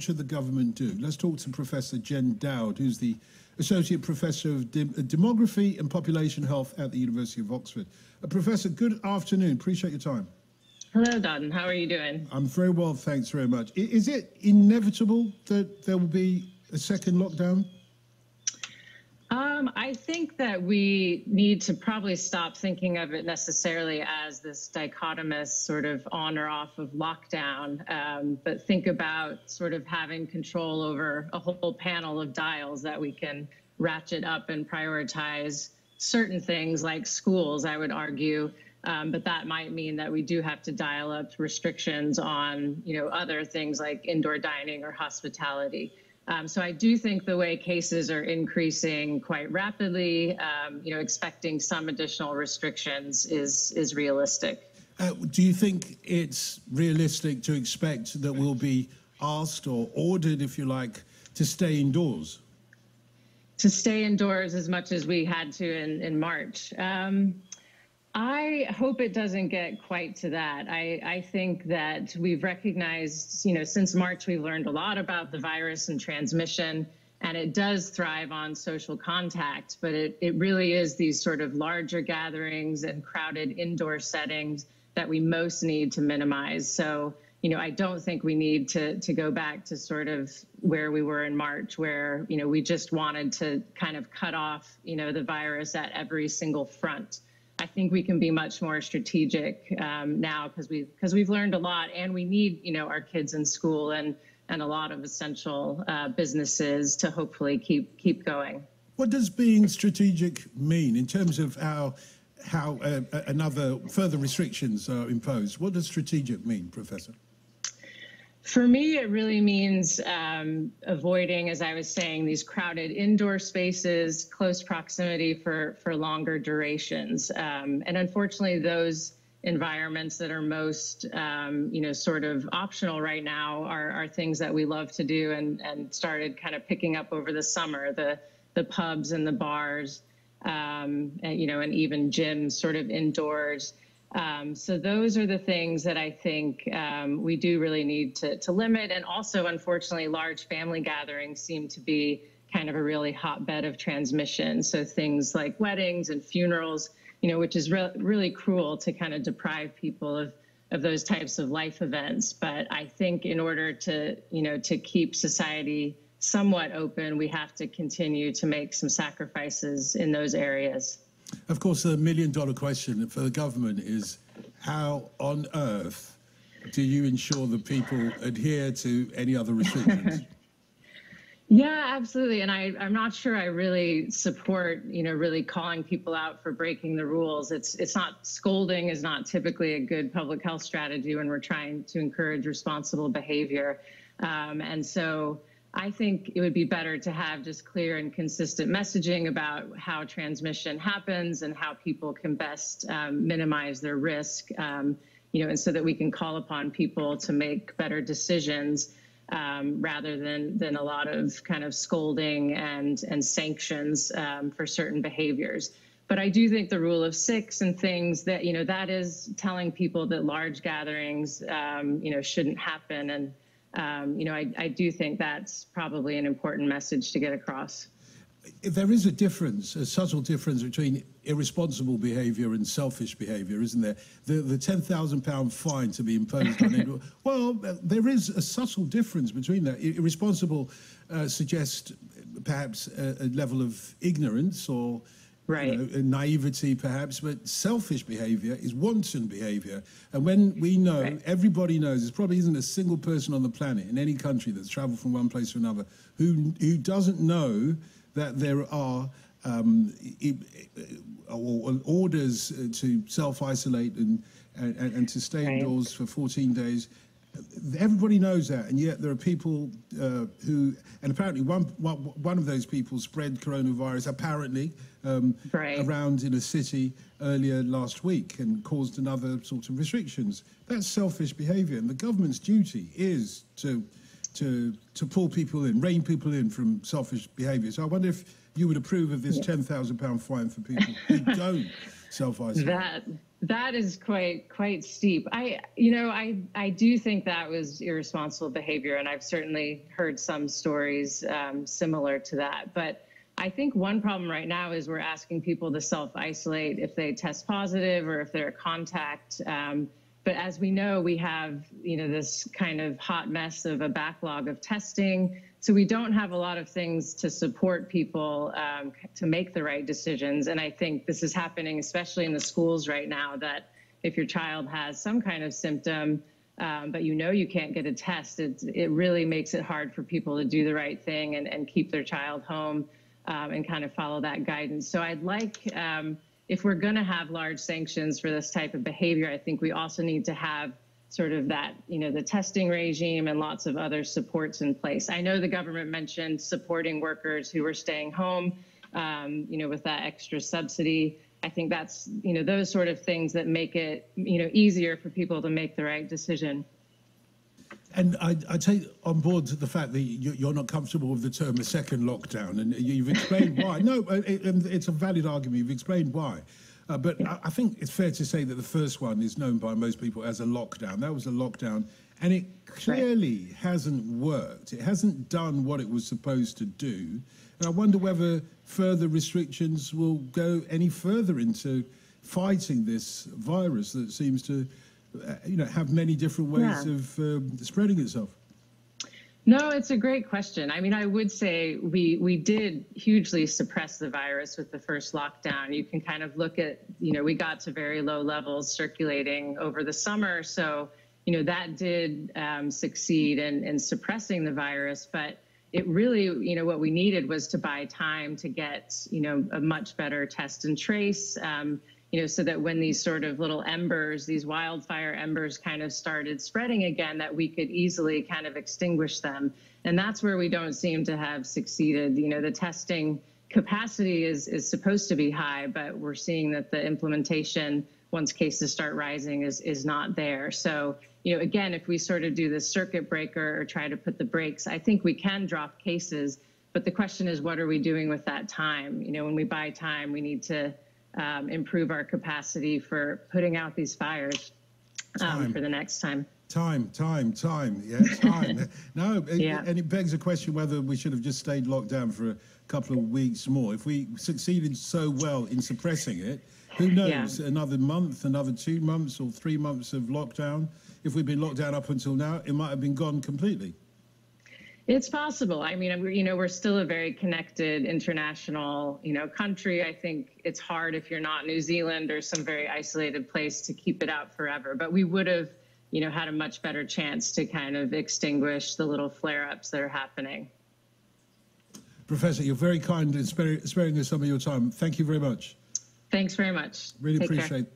should the government do? Let's talk to Professor Jen Dowd, who's the Associate Professor of Demography and Population Health at the University of Oxford. Professor, good afternoon. Appreciate your time. Hello, Dowd. How are you doing? I'm very well, thanks very much. Is it inevitable that there will be a second lockdown? I think that we need to probably stop thinking of it necessarily as this dichotomous sort of on or off of lockdown, but think about sort of having control over a whole panel of dials that we can ratchet up and prioritize certain things like schools, I would argue. But that might mean that we do have to dial up restrictions on, other things like indoor dining or hospitality. So I do think the way cases are increasing quite rapidly, expecting some additional restrictions is realistic. Do you think it's realistic to expect that we'll be asked or ordered, if you like, to stay indoors? To stay indoors as much as we had to in March. I hope it doesn't get quite to that. I think that we've recognized, since March, we've learned a lot about the virus and transmission, and it does thrive on social contact, but it really is these sort of larger gatherings and crowded indoor settings that we most need to minimize. So, I don't think we need to go back to sort of where we were in March, where, we just wanted to kind of cut off, the virus at every single front. I think we can be much more strategic now because we've learned a lot, and we need our kids in school and a lot of essential businesses to hopefully keep going. What does being strategic mean in terms of how further restrictions are imposed? What does strategic mean, Professor? For me, it really means avoiding, as I was saying, these crowded indoor spaces, close proximity for longer durations. And unfortunately, those environments that are most, sort of optional right now are things that we love to do and started kind of picking up over the summer, the pubs and the bars, and even gyms sort of indoors. So those are the things that I think we do really need to limit. And also, unfortunately, large family gatherings seem to be kind of a really hotbed of transmission. So things like weddings and funerals, which is really cruel to kind of deprive people of those types of life events. But I think in order to keep society somewhat open, we have to continue to make some sacrifices in those areas. Of course, the million-dollar question for the government is how on earth do you ensure that people adhere to any other restrictions? Yeah, absolutely. And I'm not sure I really support, really calling people out for breaking the rules. It's not, scolding is not typically a good public health strategy when we're trying to encourage responsible behavior. And so I think it would be better to have just clear and consistent messaging about how transmission happens and how people can best minimize their risk, and so that we can call upon people to make better decisions rather than a lot of kind of scolding and sanctions for certain behaviors. But I do think the rule of 6 and things that, that is telling people that large gatherings, shouldn't happen. And I do think that's probably an important message to get across. There is a difference, a subtle difference between irresponsible behaviour and selfish behaviour, isn't there? The £10,000 fine to be imposed on it. Well, there is a subtle difference between that. Irresponsible suggests perhaps a level of ignorance or naivety perhaps, but selfish behaviour is wanton behaviour. And when we know, everybody knows, there probably isn't a single person on the planet in any country that's travelled from one place to another who doesn't know that there are orders to self-isolate and to stay indoors for 14 days. Everybody knows that, and yet there are people who, and apparently one of those people spread coronavirus apparently around in a city earlier last week and caused another sort of restrictions. That's selfish behaviour, and the government's duty is to pull people in, rein people in from selfish behaviour. So I wonder if you would approve of this £10,000 fine for people who don't self-isolate? That is quite steep. I do think that was irresponsible behavior, and I've certainly heard some stories similar to that. But I think one problem right now is we're asking people to self-isolate if they test positive or if they're a contact. But as we know, we have this kind of hot mess of a backlog of testing. So we don't have a lot of things to support people to make the right decisions. And I think this is happening, especially in the schools right now, that if your child has some kind of symptom, but you can't get a test, it really makes it hard for people to do the right thing and keep their child home and kind of follow that guidance. So I'd like, if we're going to have large sanctions for this type of behavior, I think we also need to have sort of that, the testing regime and lots of other supports in place. I know the government mentioned supporting workers who were staying home, with that extra subsidy. I think that's, those sort of things that make it, easier for people to make the right decision. And I take on board the fact that you're not comfortable with the term a second lockdown, and you've explained why. No, it's a valid argument. You've explained why. But I think it's fair to say that the first one is known by most people as a lockdown. That was a lockdown, and it clearly hasn't worked. It hasn't done what it was supposed to do. And I wonder whether further restrictions will go any further into fighting this virus that seems to, have many different ways of spreading itself. No, it's a great question. I mean, I would say we did hugely suppress the virus with the first lockdown. You can kind of look at, we got to very low levels circulating over the summer. So, that did succeed in suppressing the virus. But it really, what we needed was to buy time to get, a much better test and trace, so that when these sort of little embers, these wildfire embers kind of started spreading again, that we could easily kind of extinguish them. And that's where we don't seem to have succeeded. The testing capacity is supposed to be high, but we're seeing that the implementation, once cases start rising, is not there. So, again, if we sort of do this circuit breaker or try to put the brakes, I think we can drop cases. But the question is, what are we doing with that time? When we buy time, we need to improve our capacity for putting out these fires for the next time. Time. Yeah, time. No, and it begs a question whether we should have just stayed locked down for a couple of weeks more. If we succeeded so well in suppressing it, who knows, another month, another 2 months or 3 months of lockdown. If we'd been locked down up until now, it might have been gone completely. It's possible. I mean, we're still a very connected international, country. I think it's hard if you're not New Zealand or some very isolated place to keep it out forever. But we would have, had a much better chance to kind of extinguish the little flare-ups that are happening. Professor, you're very kind in sparing us some of your time. Thank you very much. Thanks very much. Really appreciate it.